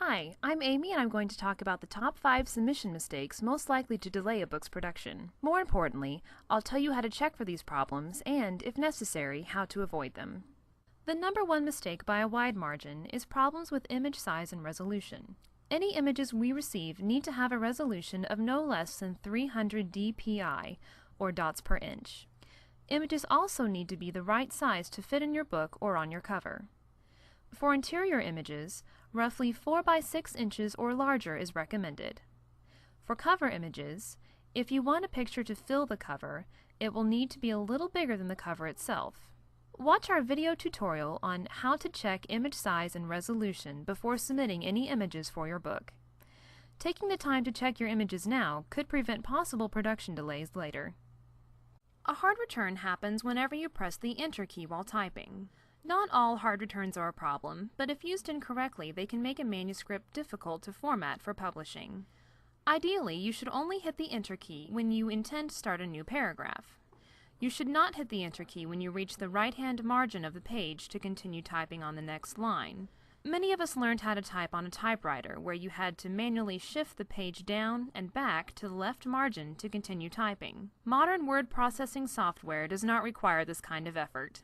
Hi, I'm Amy and I'm going to talk about the top 5 submission mistakes most likely to delay a book's production. More importantly, I'll tell you how to check for these problems and, if necessary, how to avoid them. The number one mistake by a wide margin is problems with image size and resolution. Any images we receive need to have a resolution of no less than 300 dpi, or dots per inch. Images also need to be the right size to fit in your book or on your cover. For interior images, roughly 4 by 6 inches or larger is recommended. For cover images, if you want a picture to fill the cover, it will need to be a little bigger than the cover itself. Watch our video tutorial on how to check image size and resolution before submitting any images for your book. Taking the time to check your images now could prevent possible production delays later. A hard return happens whenever you press the Enter key while typing. Not all hard returns are a problem, but if used incorrectly, they can make a manuscript difficult to format for publishing. Ideally, you should only hit the Enter key when you intend to start a new paragraph. You should not hit the Enter key when you reach the right-hand margin of the page to continue typing on the next line. Many of us learned how to type on a typewriter, where you had to manually shift the page down and back to the left margin to continue typing. Modern word processing software does not require this kind of effort.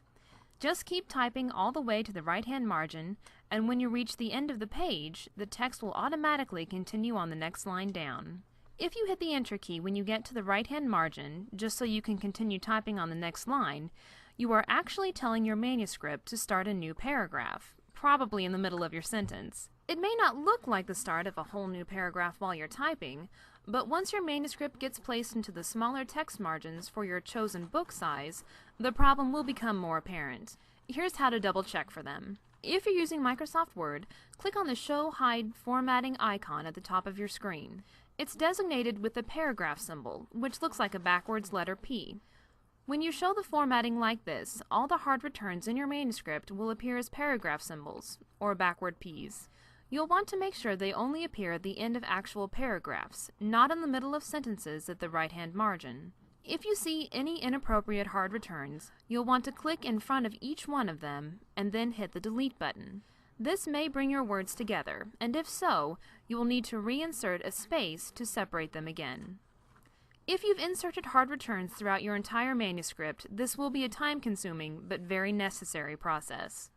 Just keep typing all the way to the right-hand margin, and when you reach the end of the page, the text will automatically continue on the next line down. If you hit the Enter key when you get to the right-hand margin, just so you can continue typing on the next line, you are actually telling your manuscript to start a new paragraph, probably in the middle of your sentence. It may not look like the start of a whole new paragraph while you're typing, but once your manuscript gets placed into the smaller text margins for your chosen book size, the problem will become more apparent. Here's how to double check for them. If you're using Microsoft Word, click on the Show Hide Formatting icon at the top of your screen. It's designated with the paragraph symbol, which looks like a backwards letter P. When you show the formatting like this, all the hard returns in your manuscript will appear as paragraph symbols, or backward Ps. You'll want to make sure they only appear at the end of actual paragraphs, not in the middle of sentences at the right-hand margin. If you see any inappropriate hard returns, you'll want to click in front of each one of them and then hit the Delete button. This may bring your words together, and if so, you will need to reinsert a space to separate them again. If you've inserted hard returns throughout your entire manuscript, this will be a time-consuming but very necessary process.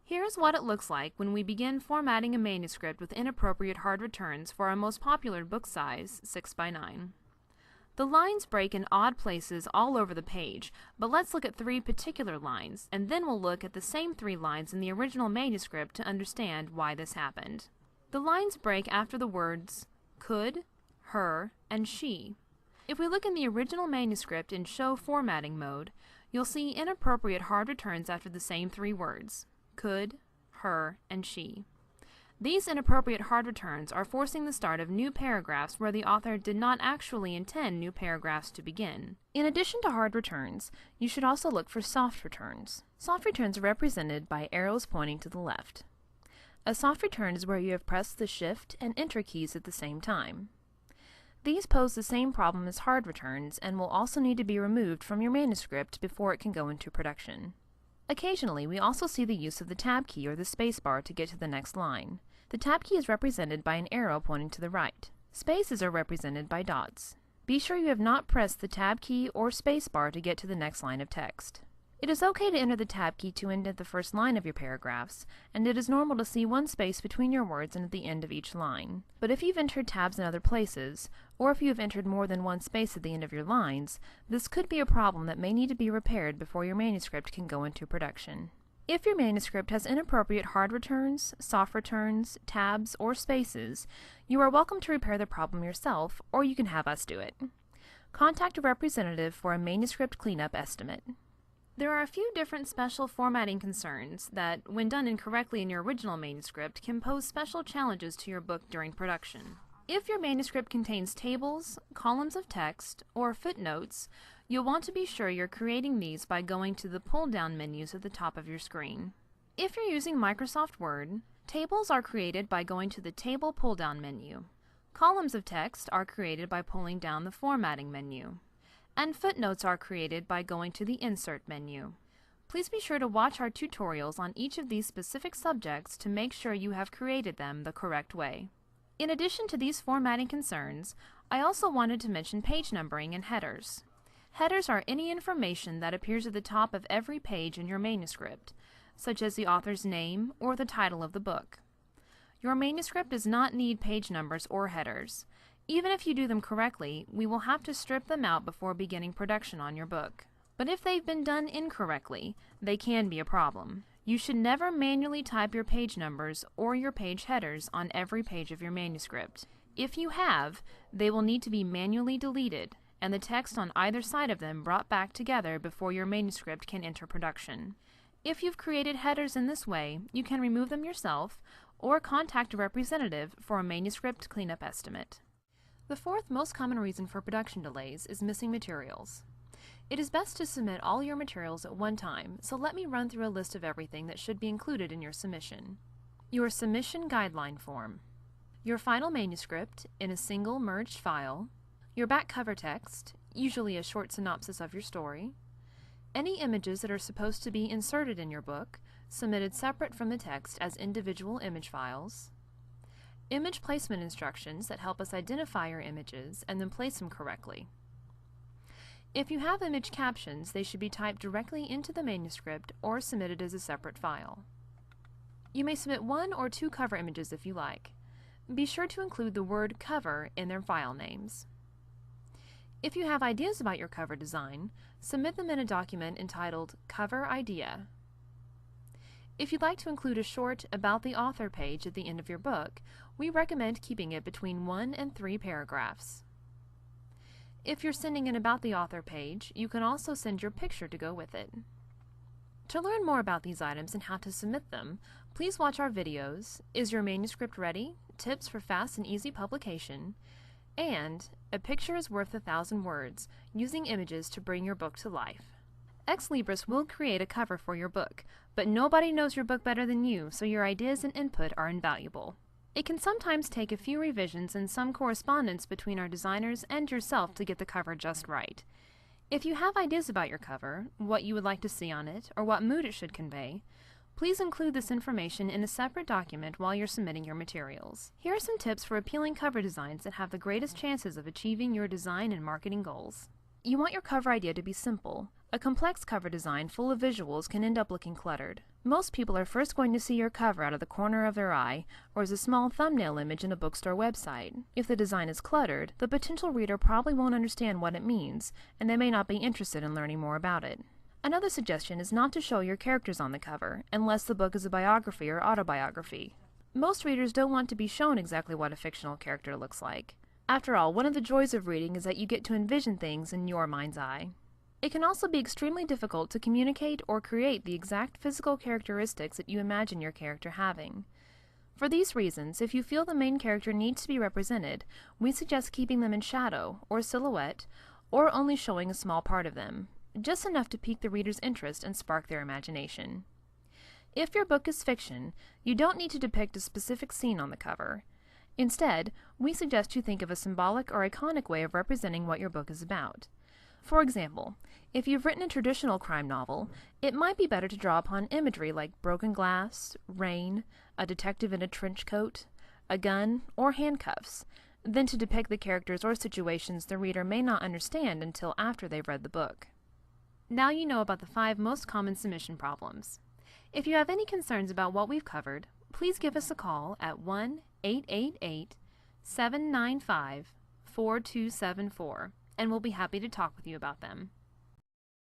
Here's what it looks like when we begin formatting a manuscript with inappropriate hard returns for our most popular book size, 6 by 9. The lines break in odd places all over the page, but let's look at 3 particular lines, and then we'll look at the same 3 lines in the original manuscript to understand why this happened. The lines break after the words could, her, and she. If we look in the original manuscript in Show Formatting mode, you'll see inappropriate hard returns after the same 3 words. Could, her, and she. These inappropriate hard returns are forcing the start of new paragraphs where the author did not actually intend new paragraphs to begin. In addition to hard returns, you should also look for soft returns. Soft returns are represented by arrows pointing to the left. A soft return is where you have pressed the Shift and Enter keys at the same time. These pose the same problem as hard returns and will also need to be removed from your manuscript before it can go into production. Occasionally, we also see the use of the Tab key or the space bar to get to the next line. The Tab key is represented by an arrow pointing to the right. Spaces are represented by dots. Be sure you have not pressed the Tab key or space bar to get to the next line of text. It is okay to enter the Tab key to indent the first line of your paragraphs, and it is normal to see one space between your words and at the end of each line. But if you've entered tabs in other places, or if you have entered more than one space at the end of your lines, this could be a problem that may need to be repaired before your manuscript can go into production. If your manuscript has inappropriate hard returns, soft returns, tabs, or spaces, you are welcome to repair the problem yourself, or you can have us do it. Contact a representative for a manuscript cleanup estimate. There are a few different special formatting concerns that, when done incorrectly in your original manuscript, can pose special challenges to your book during production. If your manuscript contains tables, columns of text, or footnotes, you'll want to be sure you're creating these by going to the pull-down menus at the top of your screen. If you're using Microsoft Word, tables are created by going to the Table pull-down menu. Columns of text are created by pulling down the Formatting menu. And footnotes are created by going to the Insert menu. Please be sure to watch our tutorials on each of these specific subjects to make sure you have created them the correct way. In addition to these formatting concerns, I also wanted to mention page numbering and headers. Headers are any information that appears at the top of every page in your manuscript, such as the author's name or the title of the book. Your manuscript does not need page numbers or headers. Even if you do them correctly, we will have to strip them out before beginning production on your book. But if they've been done incorrectly, they can be a problem. You should never manually type your page numbers or your page headers on every page of your manuscript. If you have, they will need to be manually deleted, and the text on either side of them brought back together before your manuscript can enter production. If you've created headers in this way, you can remove them yourself or contact a representative for a manuscript cleanup estimate. The fourth most common reason for production delays is missing materials. It is best to submit all your materials at one time, so let me run through a list of everything that should be included in your submission. Your submission guideline form, your final manuscript in a single merged file, your back cover text, usually a short synopsis of your story, any images that are supposed to be inserted in your book, submitted separate from the text as individual image files, image placement instructions that help us identify your images and then place them correctly. If you have image captions, they should be typed directly into the manuscript or submitted as a separate file. You may submit one or two cover images if you like. Be sure to include the word cover in their file names. If you have ideas about your cover design, submit them in a document entitled Cover Idea. If you'd like to include a short About the Author page at the end of your book, we recommend keeping it between 1 and 3 paragraphs. If you're sending an About the Author page, you can also send your picture to go with it. To learn more about these items and how to submit them, please watch our videos, Is Your Manuscript Ready? Tips for Fast and Easy Publication, and A Picture is Worth 1,000 Words, Using Images to Bring Your Book to Life. Ex Libris will create a cover for your book, but nobody knows your book better than you, so your ideas and input are invaluable. It can sometimes take a few revisions and some correspondence between our designers and yourself to get the cover just right. If you have ideas about your cover, what you would like to see on it, or what mood it should convey, please include this information in a separate document while you're submitting your materials. Here are some tips for appealing cover designs that have the greatest chances of achieving your design and marketing goals. You want your cover idea to be simple. A complex cover design full of visuals can end up looking cluttered. Most people are first going to see your cover out of the corner of their eye or as a small thumbnail image in a bookstore website. If the design is cluttered, the potential reader probably won't understand what it means, and they may not be interested in learning more about it. Another suggestion is not to show your characters on the cover, unless the book is a biography or autobiography. Most readers don't want to be shown exactly what a fictional character looks like. After all, one of the joys of reading is that you get to envision things in your mind's eye. It can also be extremely difficult to communicate or create the exact physical characteristics that you imagine your character having. For these reasons, if you feel the main character needs to be represented, we suggest keeping them in shadow or silhouette, or only showing a small part of them, just enough to pique the reader's interest and spark their imagination. If your book is fiction, you don't need to depict a specific scene on the cover. Instead, we suggest you think of a symbolic or iconic way of representing what your book is about. For example, if you've written a traditional crime novel, it might be better to draw upon imagery like broken glass, rain, a detective in a trench coat, a gun, or handcuffs, than to depict the characters or situations the reader may not understand until after they've read the book. Now you know about the 5 most common submission problems. If you have any concerns about what we've covered, please give us a call at 1-888-795-4274, and we'll be happy to talk with you about them.